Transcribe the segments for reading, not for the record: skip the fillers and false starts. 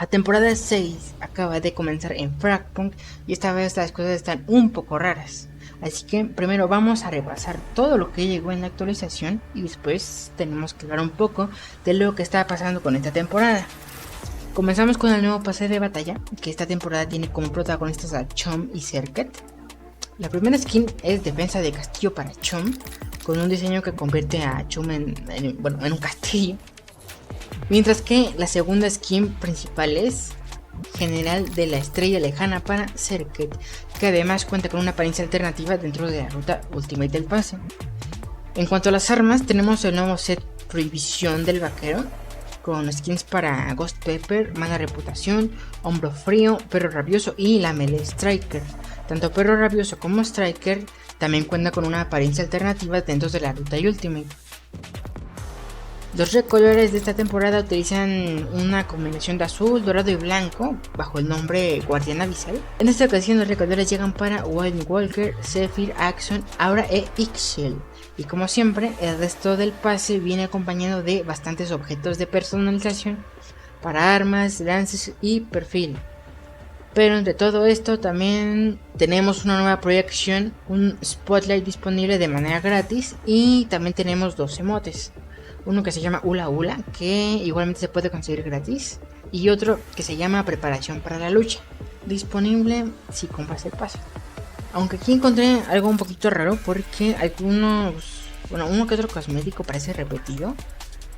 La temporada 6 acaba de comenzar en Fragpunk y esta vez las cosas están un poco raras. Así que primero vamos a repasar todo lo que llegó en la actualización y después tenemos que hablar un poco de lo que está pasando con esta temporada. Comenzamos con el nuevo pase de batalla, que esta temporada tiene como protagonistas a Chom y Serket. La primera skin es defensa de castillo para Chom, con un diseño que convierte a Chom en un castillo. Mientras que la segunda skin principal es general de la estrella lejana para Serket, que además cuenta con una apariencia alternativa dentro de la ruta Ultimate del pase. En cuanto a las armas, tenemos el nuevo set Prohibición del Vaquero, con skins para Ghost Pepper, Mala Reputación, Hombro Frío, Perro Rabioso y la Melee Striker. Tanto Perro Rabioso como Striker también cuentan con una apariencia alternativa dentro de la ruta Ultimate. Los recolores de esta temporada utilizan una combinación de azul, dorado y blanco bajo el nombre Guardián Abisal. En esta ocasión los recolores llegan para Wild Walker, Zephyr, Axon, Aura e Ixchel. Y como siempre, el resto del pase viene acompañado de bastantes objetos de personalización para armas, lances y perfil. Pero entre todo esto también tenemos una nueva proyección, un Spotlight disponible de manera gratis y también tenemos dos emotes. Uno que se llama Ula Ula, que igualmente se puede conseguir gratis, y otro que se llama Preparación para la Lucha, disponible si compras el pase. Aunque aquí encontré algo un poquito raro porque uno que otro cosmético parece repetido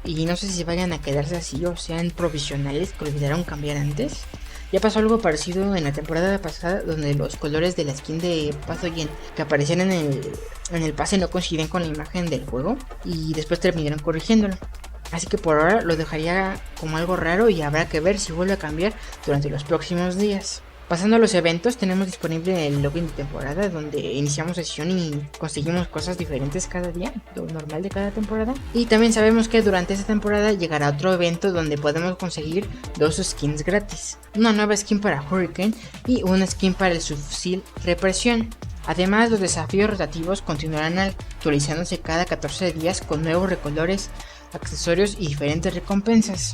y no sé si vayan a quedarse así o sean provisionales que olvidaron cambiar antes. Ya pasó algo parecido en la temporada pasada, donde los colores de la skin de Pathogen que aparecían en el pase no coinciden con la imagen del juego y después terminaron corrigiéndolo. Así que por ahora lo dejaría como algo raro y habrá que ver si vuelve a cambiar durante los próximos días. Pasando a los eventos, tenemos disponible el login de temporada, donde iniciamos sesión y conseguimos cosas diferentes cada día, lo normal de cada temporada. Y también sabemos que durante esta temporada llegará otro evento donde podemos conseguir dos skins gratis. Una nueva skin para Hurricane y una skin para el subfusil Represión. Además, los desafíos rotativos continuarán actualizándose cada 14 días con nuevos recolores, accesorios y diferentes recompensas.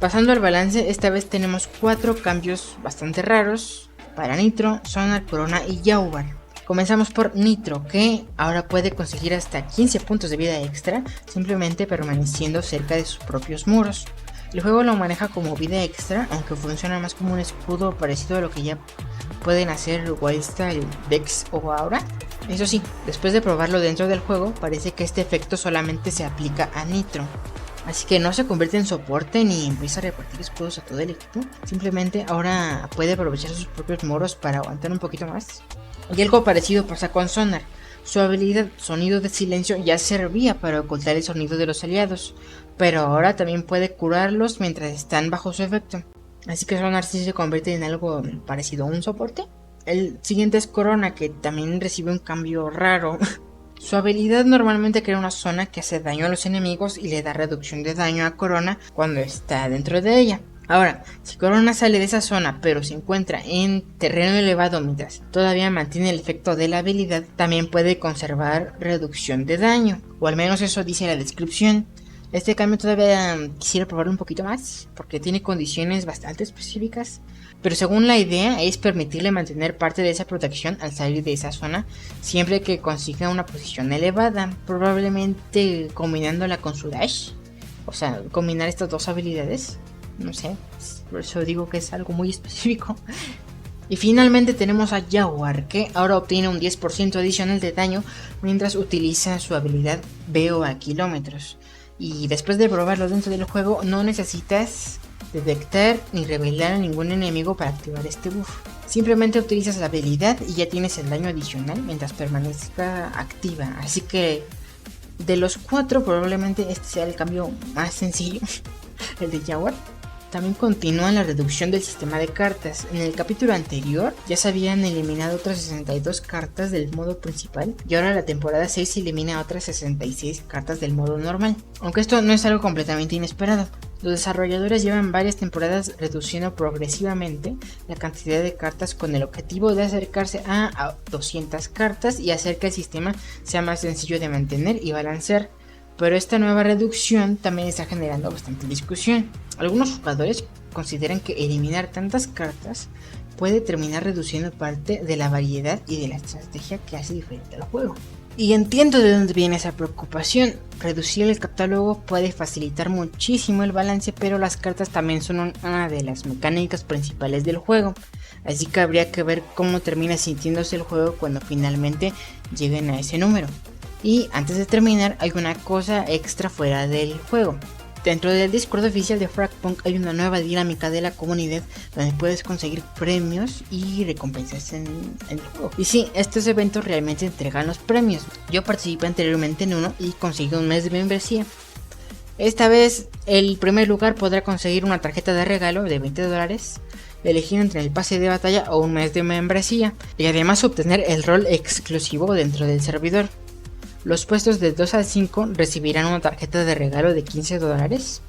Pasando al balance, esta vez tenemos 4 cambios bastante raros para Nitro, Sonar, Corona y Jaubar. Comenzamos por Nitro, que ahora puede conseguir hasta 15 puntos de vida extra simplemente permaneciendo cerca de sus propios muros. El juego lo maneja como vida extra, aunque funciona más como un escudo parecido a lo que ya pueden hacer Wildstyle, Dex o Aura. Eso sí, después de probarlo dentro del juego, parece que este efecto solamente se aplica a Nitro. Así que no se convierte en soporte ni empieza a repartir escudos a todo el equipo. Simplemente ahora puede aprovechar sus propios moros para aguantar un poquito más. Y algo parecido pasa con Sonar. Su habilidad Sonido de Silencio ya servía para ocultar el sonido de los aliados, pero ahora también puede curarlos mientras están bajo su efecto. Así que Sonar sí se convierte en algo parecido a un soporte. El siguiente es Corona, que también recibe un cambio raro. Su habilidad normalmente crea una zona que hace daño a los enemigos y le da reducción de daño a Corona cuando está dentro de ella. Ahora, si Corona sale de esa zona pero se encuentra en terreno elevado mientras todavía mantiene el efecto de la habilidad, también puede conservar reducción de daño, o al menos eso dice la descripción. Este cambio todavía quisiera probarlo un poquito más porque tiene condiciones bastante específicas, pero según la idea es permitirle mantener parte de esa protección al salir de esa zona siempre que consiga una posición elevada, probablemente combinándola con su dash, o sea, combinar estas dos habilidades, no sé, por eso digo que es algo muy específico. Y finalmente tenemos a Jaubar, que ahora obtiene un 10% adicional de daño mientras utiliza su habilidad Veo a kilómetros. Y después de probarlo dentro del juego no necesitas detectar ni revelar a ningún enemigo para activar este buff. Simplemente utilizas la habilidad y ya tienes el daño adicional mientras permanezca activa. Así que de los 4 probablemente este sea el cambio más sencillo, el de Jaubar. También continúa la reducción del sistema de cartas. En el capítulo anterior ya se habían eliminado otras 62 cartas del modo principal y ahora la temporada 6 elimina otras 66 cartas del modo normal. Aunque esto no es algo completamente inesperado. Los desarrolladores llevan varias temporadas reduciendo progresivamente la cantidad de cartas con el objetivo de acercarse a 200 cartas y hacer que el sistema sea más sencillo de mantener y balancear. Pero esta nueva reducción también está generando bastante discusión. Algunos jugadores consideran que eliminar tantas cartas puede terminar reduciendo parte de la variedad y de la estrategia que hace diferente al juego. Y entiendo de dónde viene esa preocupación. Reducir el catálogo puede facilitar muchísimo el balance, pero las cartas también son una de las mecánicas principales del juego. Así que habría que ver cómo termina sintiéndose el juego cuando finalmente lleguen a ese número. Y antes de terminar, hay una cosa extra fuera del juego. Dentro del Discord oficial de Fragpunk hay una nueva dinámica de la comunidad donde puedes conseguir premios y recompensas en el juego. Y sí, estos eventos realmente entregan los premios. Yo participé anteriormente en uno y conseguí un mes de membresía. Esta vez el primer lugar podrá conseguir una tarjeta de regalo de $20, elegir entre el pase de batalla o un mes de membresía, y además obtener el rol exclusivo dentro del servidor. Los puestos del 2 al 5 recibirán una tarjeta de regalo de $15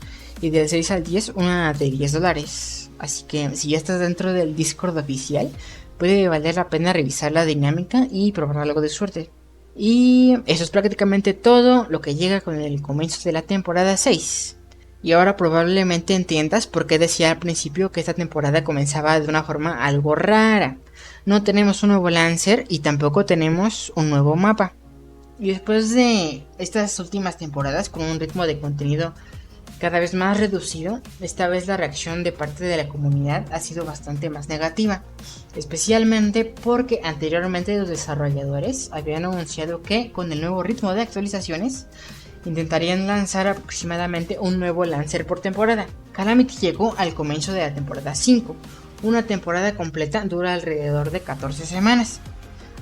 y del 6 al 10 una de $10. Así que si ya estás dentro del Discord oficial, puede valer la pena revisar la dinámica y probar algo de suerte. Y eso es prácticamente todo lo que llega con el comienzo de la temporada 6. Y ahora probablemente entiendas por qué decía al principio que esta temporada comenzaba de una forma algo rara. No tenemos un nuevo Lancer y tampoco tenemos un nuevo mapa. Y después de estas últimas temporadas con un ritmo de contenido cada vez más reducido, esta vez la reacción de parte de la comunidad ha sido bastante más negativa, especialmente porque anteriormente los desarrolladores habían anunciado que con el nuevo ritmo de actualizaciones intentarían lanzar aproximadamente un nuevo Lancer por temporada. Calamity llegó al comienzo de la temporada 5, una temporada completa dura alrededor de 14 semanas.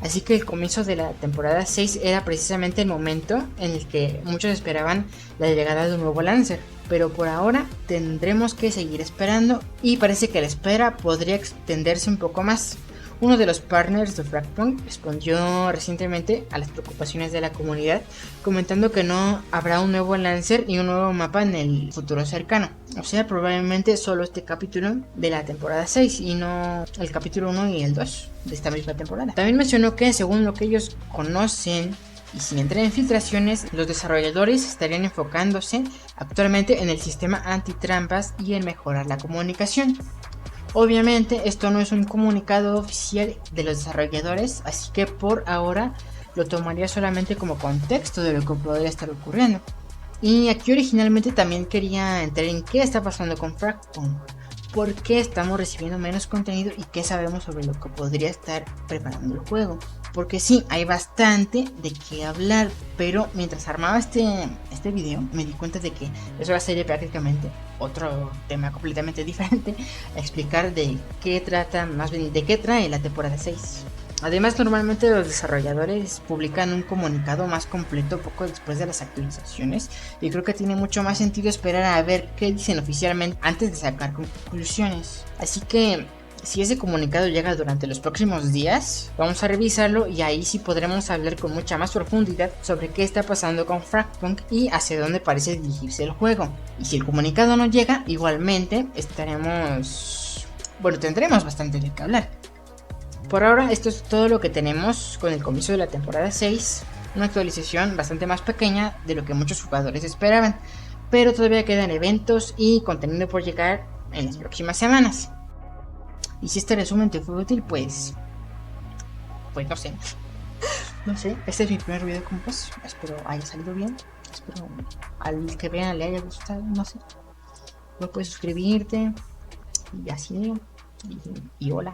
Así que el comienzo de la temporada 6 era precisamente el momento en el que muchos esperaban la llegada de un nuevo Lancer. Pero por ahora tendremos que seguir esperando y parece que la espera podría extenderse un poco más. Uno de los partners de Fragpunk respondió recientemente a las preocupaciones de la comunidad, comentando que no habrá un nuevo Lancer y un nuevo mapa en el futuro cercano. O sea, probablemente solo este capítulo de la temporada 6 y no el capítulo 1 y el 2 de esta misma temporada. También mencionó que según lo que ellos conocen y sin entrar en filtraciones, los desarrolladores estarían enfocándose actualmente en el sistema antitrampas y en mejorar la comunicación. Obviamente esto no es un comunicado oficial de los desarrolladores, así que por ahora lo tomaría solamente como contexto de lo que podría estar ocurriendo. Y aquí originalmente también quería entrar en qué está pasando con Fragpunk, por qué estamos recibiendo menos contenido y qué sabemos sobre lo que podría estar preparando el juego. Porque sí, hay bastante de qué hablar, pero mientras armaba este video me di cuenta de que eso va a ser prácticamente otro tema completamente diferente a explicar de qué trata, más bien de qué trae la temporada 6. Además, normalmente los desarrolladores publican un comunicado más completo poco después de las actualizaciones y creo que tiene mucho más sentido esperar a ver qué dicen oficialmente antes de sacar conclusiones. Así que si ese comunicado llega durante los próximos días, vamos a revisarlo y ahí sí podremos hablar con mucha más profundidad sobre qué está pasando con Fragpunk y hacia dónde parece dirigirse el juego. Y si el comunicado no llega, igualmente tendremos bastante de qué hablar. Por ahora esto es todo lo que tenemos con el comienzo de la temporada 6, una actualización bastante más pequeña de lo que muchos jugadores esperaban, pero todavía quedan eventos y contenido por llegar en las próximas semanas. Y si este resumen te fue útil, pues no sé. No sé, este es mi primer video con vos. Espero haya salido bien. Espero al que vean le haya gustado, no sé. No puedes suscribirte. Y así. Y hola.